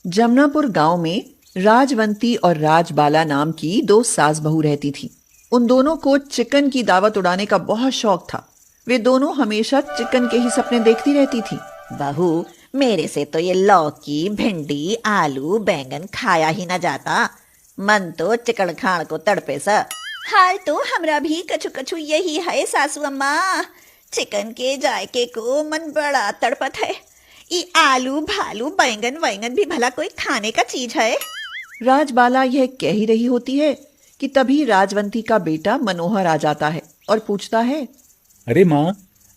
जमनापुर गांव में राजवंती और राजबाला नाम की दो सास बहू रहती थी। उन दोनों को चिकन की दावत उड़ाने का बहुत शौक था। वे दोनों हमेशा चिकन के ही सपने देखती रहती थी। बहू, मेरे से तो ये लौकी, भिंडी, आलू, बैंगन खाया ही न जाता। मन तो चिकन खाण को तड़पे सा। हाल तो हमरा भी कछु कछु यही है सासू अम्मा। चिकन के जायके को मन बड़ा तड़पत है। ये आलू भालू बैंगन वैगन भी भला कोई खाने का चीज है? राजबाला यह कह ही रही होती है कि तभी राजवंती का बेटा मनोहर आ जाता है और पूछता है, अरे माँ,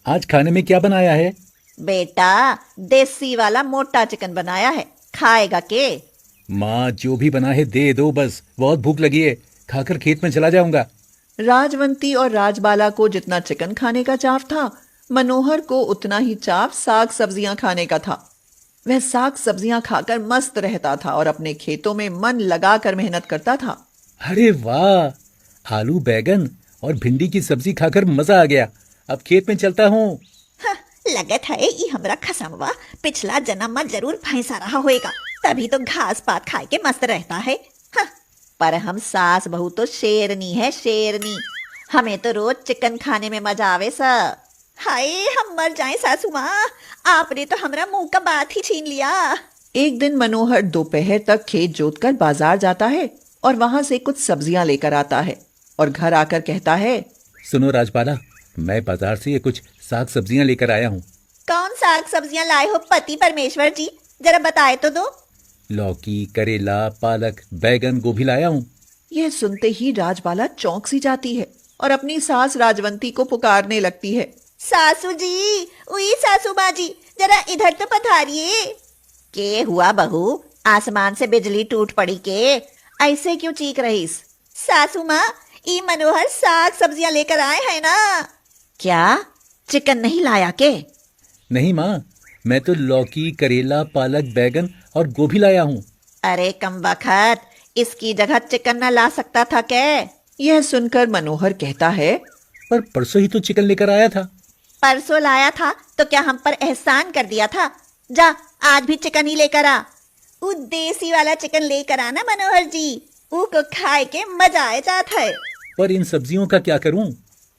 आज खाने में क्या बनाया है? बेटा, देसी वाला मोटा चिकन बनाया है, खाएगा के? माँ, जो भी बना है दे दो, बस बहुत भूख लगी है, खाकर खेत में चला जाऊंगा। राजवंती और राजबाला को जितना चिकन खाने का चाव था, मनोहर को उतना ही चाव साग सब्जियां खाने का था। वह साग सब्जियां खाकर मस्त रहता था और अपने खेतों में मन लगाकर मेहनत करता था। अरे वाह, आलू बैगन और भिंडी की सब्जी खाकर मजा आ गया। अब खेत में चलता हूँ। हाँ, लगत है ये हमरा खसमवा पिछला जन्म में जरूर भैंसा रहा होएगा, तभी तो घास पात खाए के मस्त रहता है। हाँ, पर हम सास बहू तो शेरनी है, शेरनी। हमें तो रोज चिकन खाने में मजा आवे सा। हाय, हम मर जाएं सासू माँ, आपने तो हमरा मुंह का बात ही छीन लिया। एक दिन मनोहर दोपहर तक खेत जोतकर बाजार जाता है और वहां से कुछ सब्जियां लेकर आता है और घर आकर कहता है, सुनो राजबाला, मैं बाजार से ये कुछ साग सब्जियां लेकर आया हूँ। कौन साग सब्जियां लाए हो पति परमेश्वर जी, जरा बताए तो दो। लौकी, करेला, पालक, बैगन, गोभी लाया हूँ। यह सुनते ही राजबाला चौंक सी जाती है और अपनी सास राजवंती को पुकारने लगती है, सासू जी, उई सासू बाजी, जरा इधर तो पधारिए। के हुआ बहू, आसमान से बिजली टूट पड़ी के? ऐसे क्यों चीख रहीस? सासू माँ, ई मनोहर साग सब्जियां लेकर आए हैं ना। क्या चिकन नहीं लाया के? नहीं माँ, मैं तो लौकी, करेला, पालक, बैगन और गोभी लाया हूँ। अरे कम बखत, इसकी जगह चिकन न ला सकता था क्या? यह सुनकर मनोहर कहता है, पर परसों ही तो चिकन लेकर आया था। परसों लाया था तो क्या हम पर एहसान कर दिया था? जा, आज भी चिकन ही लेकर आ। वो देसी वाला चिकन लेकर आना मनोहर जी, वो को खाए के मजा आ जाता है। पर इन सब्जियों का क्या करूं?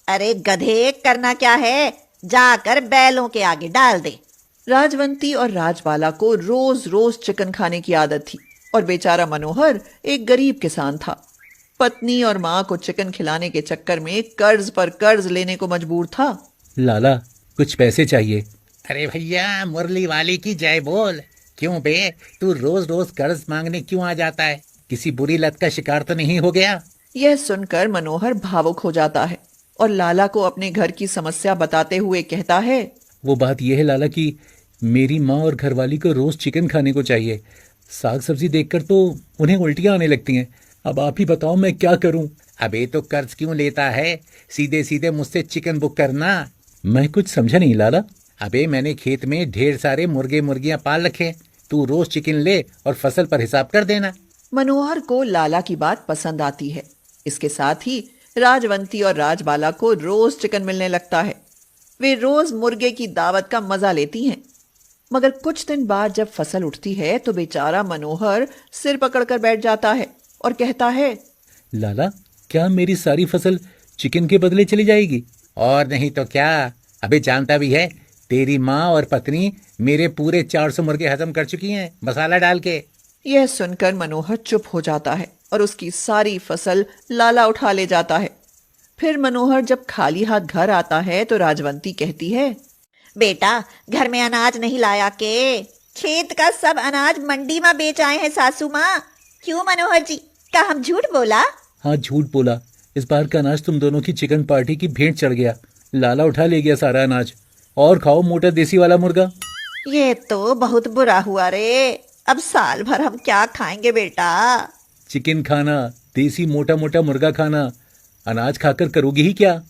अरे गधे, करना क्या है, जाकर बैलों के आगे डाल दे। राजवंती और राजबाला को रोज रोज चिकन खाने की आदत थी और बेचारा मनोहर एक गरीब किसान था। पत्नी और माँ को चिकन खिलाने के चक्कर में कर्ज पर कर्ज लेने को मजबूर था। लाला, कुछ पैसे चाहिए। अरे भैया, मुरली वाली की जय बोल। क्यों बे, तू रोज रोज कर्ज मांगने क्यों आ जाता है? किसी बुरी लत का शिकार तो नहीं हो गया? यह सुनकर मनोहर भावुक हो जाता है और लाला को अपने घर की समस्या बताते हुए कहता है, वो बात यह है लाला कि मेरी माँ और घरवाली को रोज चिकन खाने को चाहिए। साग सब्जी देखकर तो उन्हें उल्टियाँ आने लगती हैं। अब आप ही बताओ मैं क्या करूं? अबे तो कर्ज क्यों लेता है? सीधे सीधे मुझसे चिकन बुक करना। मैं कुछ समझा नहीं लाला। अबे मैंने खेत में ढेर सारे मुर्गे मुर्गियां पाल रखे, तू रोज चिकन ले और फसल पर हिसाब कर देना। मनोहर को लाला की बात पसंद आती है। इसके साथ ही राजवंती और राजबाला को रोज चिकन मिलने लगता है। वे रोज मुर्गे की दावत का मजा लेती हैं। मगर कुछ दिन बाद जब फसल उठती है तो बेचारा मनोहर सिर पकड़कर बैठ जाता है और कहता है, लाला, क्या मेरी सारी फसल चिकन के बदले चली जाएगी? और नहीं तो क्या। अबे जानता भी है, तेरी माँ और पत्नी मेरे पूरे 400 मुर्गे हजम कर चुकी हैं मसाला डाल के। यह सुनकर मनोहर चुप हो जाता है और उसकी सारी फसल लाला उठा ले जाता है। फिर मनोहर जब खाली हाथ घर आता है तो राजवंती कहती है, बेटा, घर में अनाज नहीं लाया के? खेत का सब अनाज मंडी में बेच आए हैं सासू माँ। क्यों मनोहर जी, क्या हम झूठ बोला? हाँ, झूठ बोला। इस बार का अनाज तुम दोनों की चिकन पार्टी की भेंट चढ़ गया। लाला उठा ले गया सारा अनाज। और खाओ मोटा देसी वाला मुर्गा। ये तो बहुत बुरा हुआ रे। अब साल भर हम क्या खाएंगे बेटा? चिकन खाना, देसी मोटा मोटा मुर्गा खाना, अनाज खाकर करोगी ही क्या?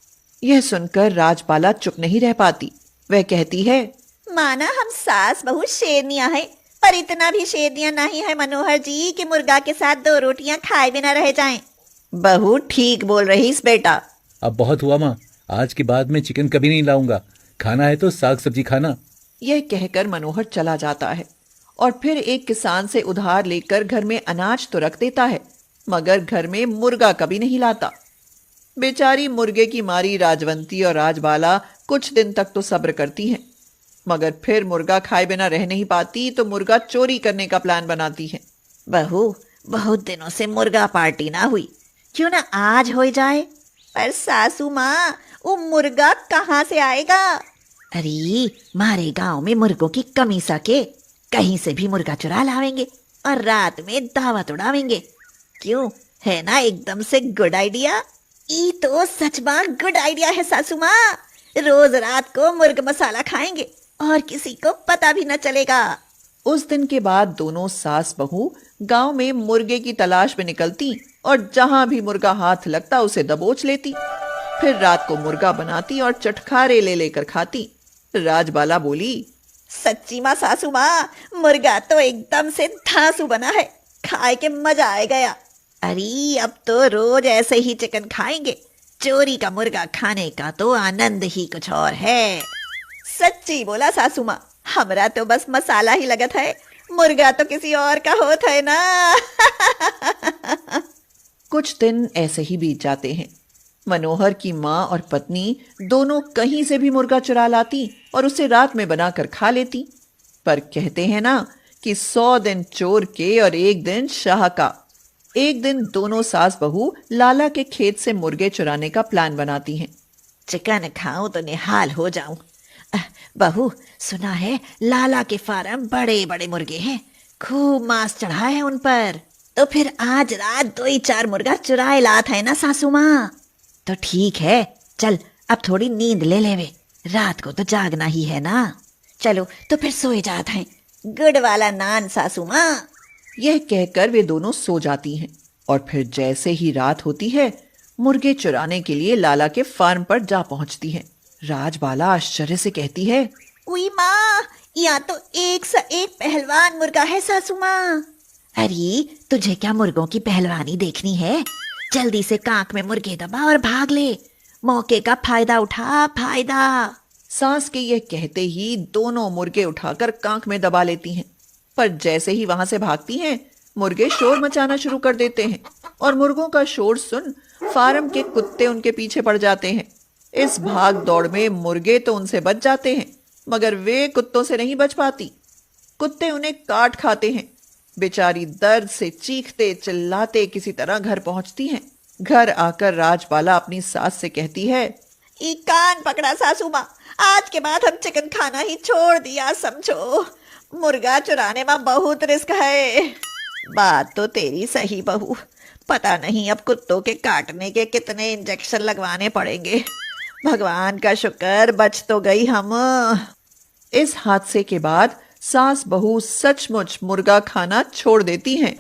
यह सुनकर राजबाला चुप नहीं रह पाती। वह कहती है, माना हम सास बहू शेरनियां हैं, पर इतना भी शेरनियां नहीं है मनोहर जी कि मुर्गा के साथ 2 रोटियां खाए बिना रह जाएं। बहू ठीक बोल रही इस बेटा। अब बहुत हुआ माँ, आज के बाद मैं चिकन कभी नहीं लाऊंगा। खाना है तो साग सब्जी खाना। यह कहकर मनोहर चला जाता है और फिर एक किसान से उधार लेकर घर में अनाज तो रख देता है, मगर घर में मुर्गा कभी नहीं लाता। बेचारी मुर्गे की मारी राजवंती और राजबाला कुछ दिन तक तो सब्र करती हैं, मगर फिर मुर्गा खाए बिना रह नहीं पाती तो मुर्गा चोरी करने का प्लान बनाती है। बहू, बहुत दिनों से मुर्गा पार्टी ना हुई, क्यों ना आज हो जाए। पर सासू माँ, वो मुर्गा कहाँ से आएगा? अरे मारे गांव में मुर्गों की कमी सके, कहीं से भी मुर्गा चुरा लावेंगे और रात में दावत उड़ावेंगे। क्यों, है ना एकदम से गुड आइडिया? ई तो सच में गुड आइडिया है सासू माँ। रोज रात को मुर्ग मसाला खाएंगे और किसी को पता भी न चलेगा। उस दिन के बाद दोनों सास बहू गांव में मुर्गे की तलाश में निकलती और जहां भी मुर्गा हाथ लगता उसे दबोच लेती। फिर रात को मुर्गा बनाती और चटखारे ले लेकर खाती। राजबाला बोली, सच्ची माँ सासू माँ, मुर्गा तो एकदम से धांसू बना है, खाए के मजा आ गया। अरे अब तो रोज ऐसे ही चिकन खाएंगे। चोरी का मुर्गा खाने का तो आनंद ही कुछ और है। सच्ची बोला सासू माँ, हमरा तो बस मसाला ही लगत है, मुर्गा तो किसी और का होता है ना। कुछ दिन ऐसे ही बीत जाते हैं। मनोहर की माँ और पत्नी दोनों कहीं से भी मुर्गा चुरा लाती और उसे रात में बनाकर खा लेती। पर कहते हैं ना कि 100 दिन चोर के और 1 दिन शाह का। एक दिन दोनों सास बहू लाला के खेत से मुर्गे चुराने का प्लान बनाती हैं। चिकन खाऊं तो निहाल हो जाऊं। बहू, सुना है लाला के फार्म बड़े बड़े मुर्गे हैं, खूब मांस चढ़ा है उन पर। तो फिर आज रात 2-4 मुर्गा चुराए लात है ना सासू माँ। तो ठीक है, चल अब थोड़ी नींद ले लेवे, रात को तो जागना ही है ना। चलो तो फिर सोए जात हैं। गुड वाला नान सासू माँ। यह कहकर वे दोनों सो जाती हैं और फिर जैसे ही रात होती है मुर्गे चुराने के लिए लाला के फार्म पर जा पहुंचती हैं। राजबाला आश्चर्य से कहती है, उई माँ, यहाँ तो एक सा एक पहलवान मुर्गा है सासू माँ। अरे तुझे क्या मुर्गों की पहलवानी देखनी है? जल्दी से कांख में मुर्गे दबा और भाग ले, मौके का फायदा उठा, फायदा। सास के यह कहते ही दोनों मुर्गे उठाकर कांख में दबा लेती हैं। पर जैसे ही वहां से भागती हैं मुर्गे शोर मचाना शुरू कर देते हैं और मुर्गों का शोर सुन फार्म के कुत्ते उनके पीछे पड़ जाते हैं। इस भाग दौड़ में मुर्गे तो उनसे बच जाते हैं, मगर वे कुत्तों से नहीं बच पाती। कुत्ते उन्हें काट खाते हैं। बेचारी दर्द से चीखते चिल्लाते किसी तरह घर पहुंचती हैं। घर आकर राजबाला अपनी सास से कहती है, ई कान पकड़ा सासू माँ, आज के बाद हम चिकन खाना ही छोड़ दिया समझो। मुर्गा चुराने में बहुत रिस्क है। बात तो तेरी सही बहू, पता नहीं अब कुत्तों के काटने के कितने इंजेक्शन लगवाने पड़ेंगे। भगवान का शुक्र बच तो गई हम। इस हादसे के बाद सास बहू सचमुच मुर्गा खाना छोड़ देती हैं।